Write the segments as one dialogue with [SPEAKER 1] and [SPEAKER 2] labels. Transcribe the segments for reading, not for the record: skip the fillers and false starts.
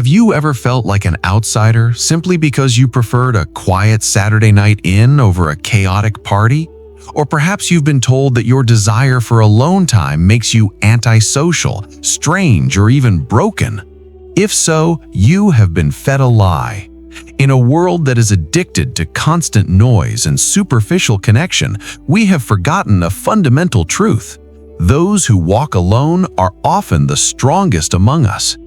[SPEAKER 1] Have you ever felt like an outsider simply because you preferred a quiet Saturday night in over a chaotic party? Or perhaps you've been told that your desire for alone time makes you antisocial, strange, or even broken. If so, you have been fed a lie. In a world that is addicted to constant noise and superficial connection, we have forgotten a fundamental truth. Those who walk alone are often the strongest among us.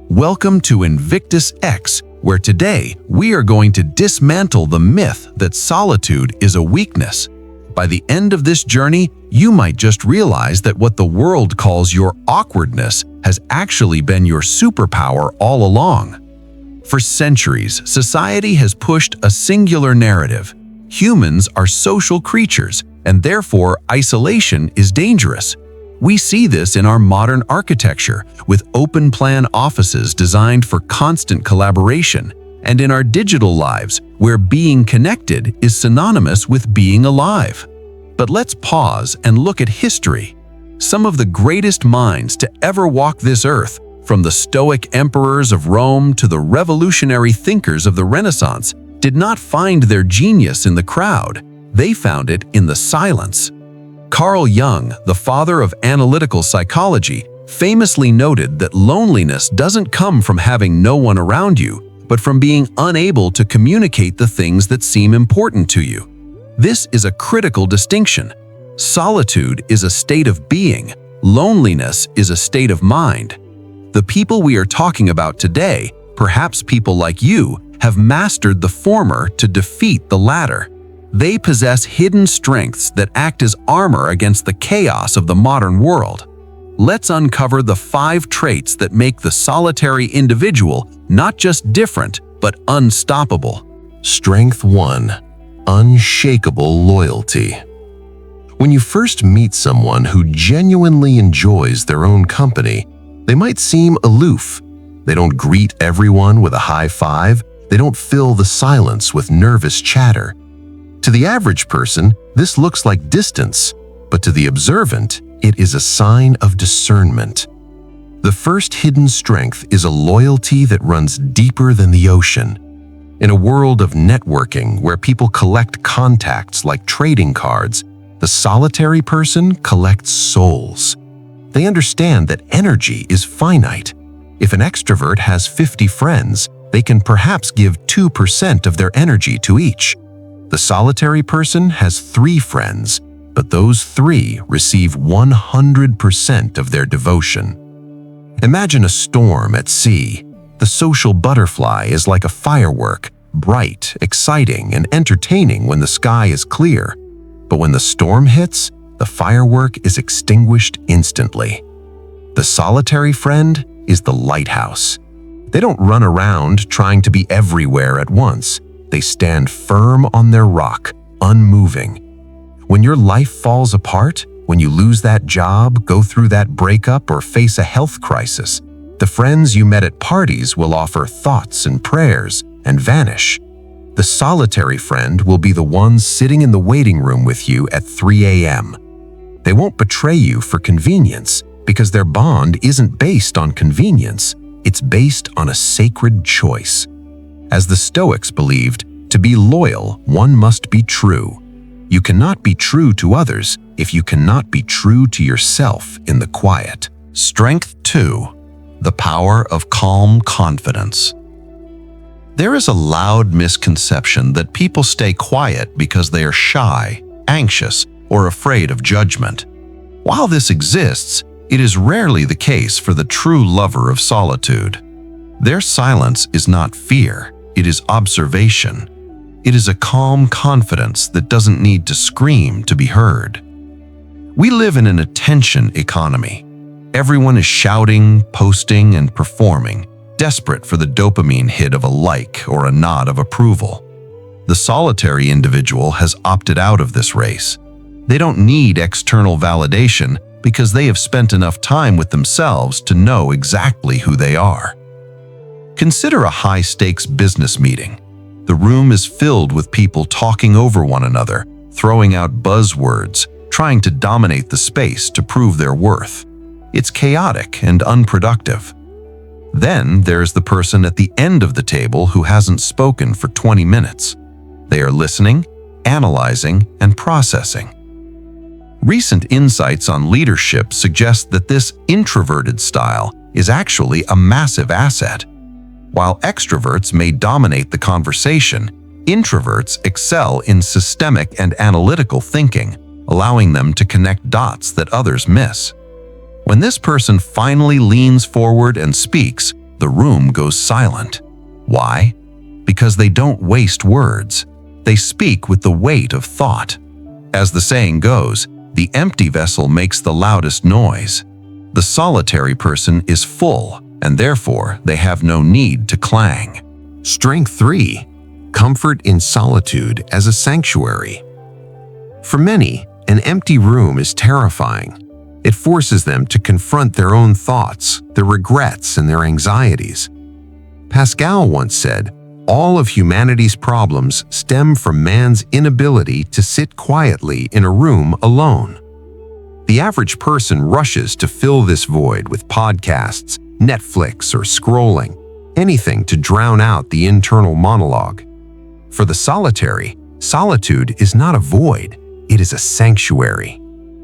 [SPEAKER 1] Welcome to INVICTUS X, where today we are going to dismantle the myth that solitude is a weakness. By the end of this journey, you might just realize that what the world calls your awkwardness has actually been your superpower all along. For centuries, society has pushed a singular narrative. Humans are social creatures, and therefore isolation is dangerous. We see this in our modern architecture, with open-plan offices designed for constant collaboration, and in our digital lives, where being connected is synonymous with being alive. But let's pause and look at history. Some of the greatest minds to ever walk this earth, from the Stoic emperors of Rome to the revolutionary thinkers of the Renaissance, did not find their genius in the crowd. They found it in the silence. Carl Jung, the father of analytical psychology, famously noted that loneliness doesn't come from having no one around you, but from being unable to communicate the things that seem important to you. This is a critical distinction. Solitude is a state of being. Loneliness is a state of mind. The people we are talking about today, perhaps people like you, have mastered the former to defeat the latter. They possess hidden strengths that act as armor against the chaos of the modern world. Let's uncover the 5 traits that make the solitary individual not just different, but unstoppable.
[SPEAKER 2] Strength 1. Unshakable loyalty. When you first meet someone who genuinely enjoys their own company, they might seem aloof. They don't greet everyone with a high five. They don't fill the silence with nervous chatter. To the average person, this looks like distance, but to the observant, it is a sign of discernment. The first hidden strength is a loyalty that runs deeper than the ocean. In a world of networking where people collect contacts like trading cards, the solitary person collects souls. They understand that energy is finite. If an extrovert has 50 friends, they can perhaps give 2% of their energy to each. The solitary person has 3 friends, but those 3 receive 100% of their devotion. Imagine a storm at sea. The social butterfly is like a firework, bright, exciting, and entertaining when the sky is clear. But when the storm hits, the firework is extinguished instantly. The solitary friend is the lighthouse. They don't run around trying to be everywhere at once. They stand firm on their rock, unmoving. When your life falls apart, when you lose that job, go through that breakup, or face a health crisis, the friends you met at parties will offer thoughts and prayers and vanish. The solitary friend will be the ones sitting in the waiting room with you at 3 a.m. They won't betray you for convenience because their bond isn't based on convenience. It's based on a sacred choice. As the Stoics believed, to be loyal, one must be true. You cannot be true to others if you cannot be true to yourself in the quiet.
[SPEAKER 1] Strength 2. The power of calm confidence. There is a loud misconception that people stay quiet because they are shy, anxious, or afraid of judgment. While this exists, it is rarely the case for the true lover of solitude. Their silence is not fear. It is observation. It is a calm confidence that doesn't need to scream to be heard. We live in an attention economy. Everyone is shouting, posting, and performing, desperate for the dopamine hit of a like or a nod of approval. The solitary individual has opted out of this race. They don't need external validation because they have spent enough time with themselves to know exactly who they are. Consider a high-stakes business meeting. The room is filled with people talking over one another, throwing out buzzwords, trying to dominate the space to prove their worth. It's chaotic and unproductive. Then there's the person at the end of the table who hasn't spoken for 20 minutes. They are listening, analyzing, and processing. Recent insights on leadership suggest that this introverted style is actually a massive asset. While extroverts may dominate the conversation, introverts excel in systemic and analytical thinking, allowing them to connect dots that others miss. When this person finally leans forward and speaks, the room goes silent. Why? Because they don't waste words. They speak with the weight of thought. As the saying goes, the empty vessel makes the loudest noise. The solitary person is full, and therefore they have no need to clang.
[SPEAKER 2] Strength 3. Comfort in solitude as a sanctuary. For many, an empty room is terrifying. It forces them to confront their own thoughts, their regrets, and their anxieties. Pascal once said, "All of humanity's problems stem from man's inability to sit quietly in a room alone." The average person rushes to fill this void with podcasts, Netflix, or scrolling, anything to drown out the internal monologue. For the solitary, solitude is not a void, it is a sanctuary.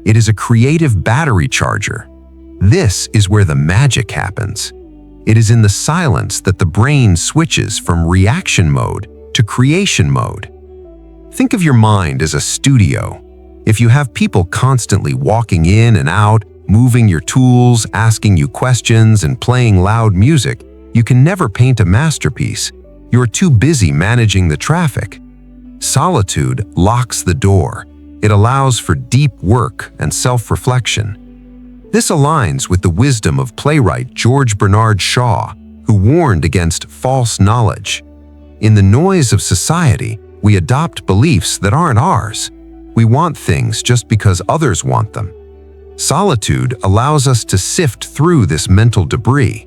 [SPEAKER 2] It is a creative battery charger. This is where the magic happens. It is in the silence that the brain switches from reaction mode to creation mode. Think of your mind as a studio. If you have people constantly walking in and out, moving your tools, asking you questions, and playing loud music, you can never paint a masterpiece. You're too busy managing the traffic. Solitude locks the door. It allows for deep work and self-reflection. This aligns with the wisdom of playwright George Bernard Shaw, who warned against false knowledge. In the noise of society, we adopt beliefs that aren't ours. We want things just because others want them. Solitude allows us to sift through this mental debris.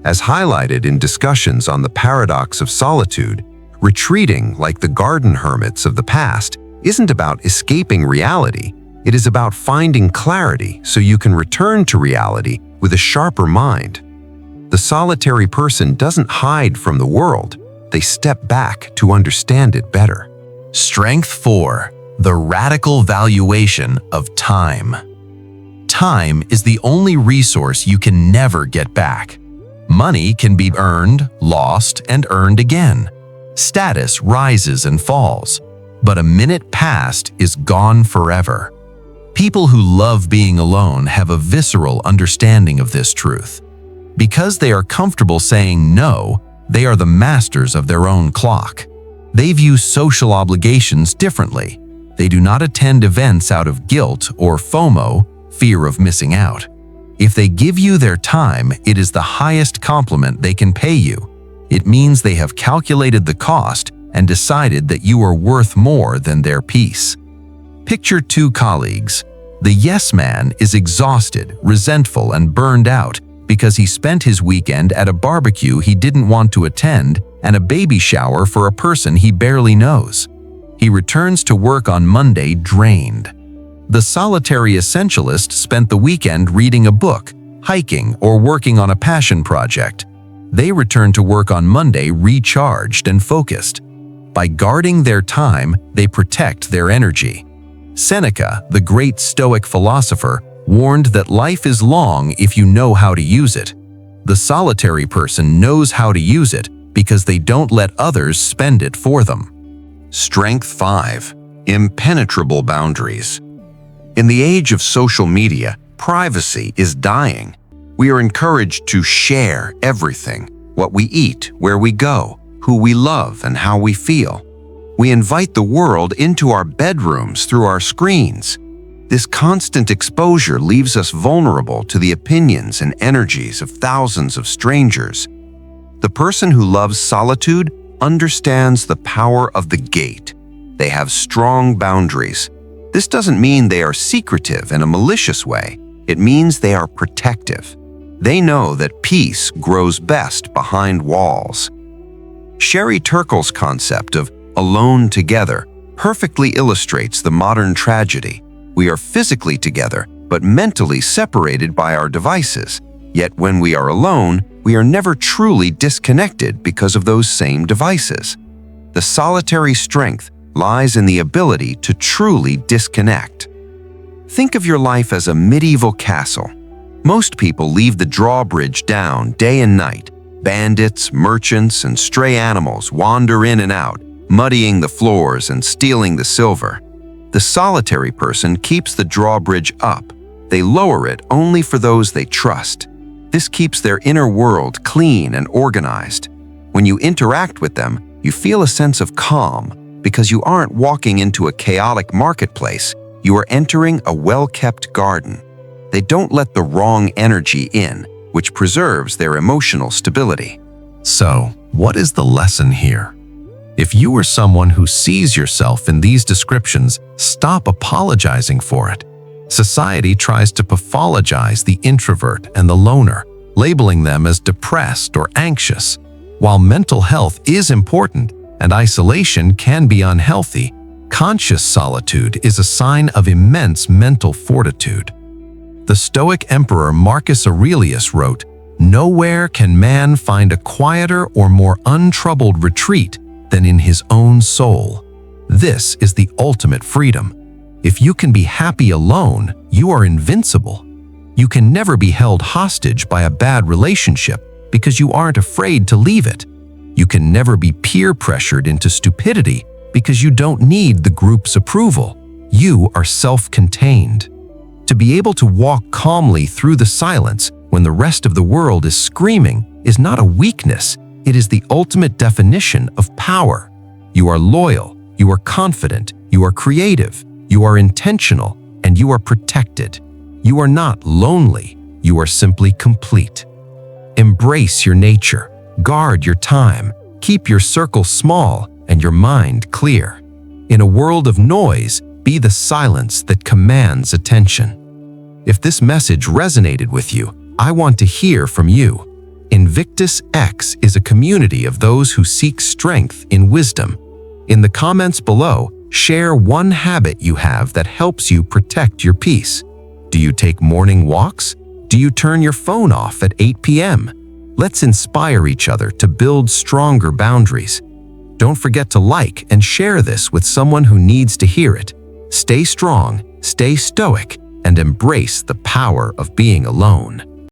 [SPEAKER 2] As highlighted in discussions on the paradox of solitude, retreating like the garden hermits of the past isn't about escaping reality. It is about finding clarity so you can return to reality with a sharper mind. The solitary person doesn't hide from the world. They step back to understand it better.
[SPEAKER 1] Strength 4. The radical valuation of time. Time is the only resource you can never get back. Money can be earned, lost, and earned again. Status rises and falls, but a minute passed is gone forever. People who love being alone have a visceral understanding of this truth. Because they are comfortable saying no, they are the masters of their own clock. They view social obligations differently. They do not attend events out of guilt or FOMO, fear of missing out. If they give you their time, it is the highest compliment they can pay you. It means they have calculated the cost and decided that you are worth more than their peace. Picture two colleagues. The yes man is exhausted, resentful, and burned out because he spent his weekend at a barbecue he didn't want to attend and a baby shower for a person he barely knows. He returns to work on Monday drained. The solitary essentialist spent the weekend reading a book, hiking, or working on a passion project. They return to work on Monday recharged and focused. By guarding their time, they protect their energy. Seneca, the great Stoic philosopher, warned that life is long if you know how to use it. The solitary person knows how to use it because they don't let others spend it for them. Strength 5. Impenetrable boundaries. In the age of social media, privacy is dying. We are encouraged to share everything: what we eat, where we go, who we love, and how we feel. We invite the world into our bedrooms through our screens. This constant exposure leaves us vulnerable to the opinions and energies of thousands of strangers. The person who loves solitude understands the power of the gate. They have strong boundaries. This doesn't mean they are secretive in a malicious way. It means they are protective. They know that peace grows best behind walls. Sherry Turkle's concept of alone together perfectly illustrates the modern tragedy. We are physically together, but mentally separated by our devices.
[SPEAKER 3] Yet when we are alone, we are never truly disconnected because of those same devices. The solitary strength lies in the ability to truly disconnect. Think of your life as a medieval castle. Most people leave the drawbridge down day and night. Bandits, merchants, and stray animals wander in and out, muddying the floors and stealing the silver. The solitary person keeps the drawbridge up. They lower it only for those they trust. This keeps their inner world clean and organized. When you interact with them, you feel a sense of calm because you aren't walking into a chaotic marketplace. You are entering a well-kept garden. They don't let the wrong energy in, which preserves their emotional stability.
[SPEAKER 2] So, what is the lesson here? If you are someone who sees yourself in these descriptions, stop apologizing for it. Society tries to pathologize the introvert and the loner, labeling them as depressed or anxious. While mental health is important and isolation can be unhealthy, conscious solitude is a sign of immense mental fortitude. The Stoic emperor Marcus Aurelius wrote, "Nowhere can man find a quieter or more untroubled retreat than in his own soul." This is the ultimate freedom. If you can be happy alone, you are invincible. You can never be held hostage by a bad relationship because you aren't afraid to leave it. You can never be peer pressured into stupidity because you don't need the group's approval. You are self-contained. To be able to walk calmly through the silence when the rest of the world is screaming is not a weakness, it is the ultimate definition of power. You are loyal, you are confident, you are creative, you are intentional, and you are protected. You are not lonely, you are simply complete. Embrace your nature, guard your time, keep your circle small and your mind clear. In a world of noise, be the silence that commands attention. If this message resonated with you, I want to hear from you. INVICTUS X is a community of those who seek strength in wisdom. In the comments below, share one habit you have that helps you protect your peace. Do you take morning walks? Do you turn your phone off at 8 p.m.? Let's inspire each other to build stronger boundaries. Don't forget to like and share this with someone who needs to hear it. Stay strong, stay stoic, and embrace the power of being alone.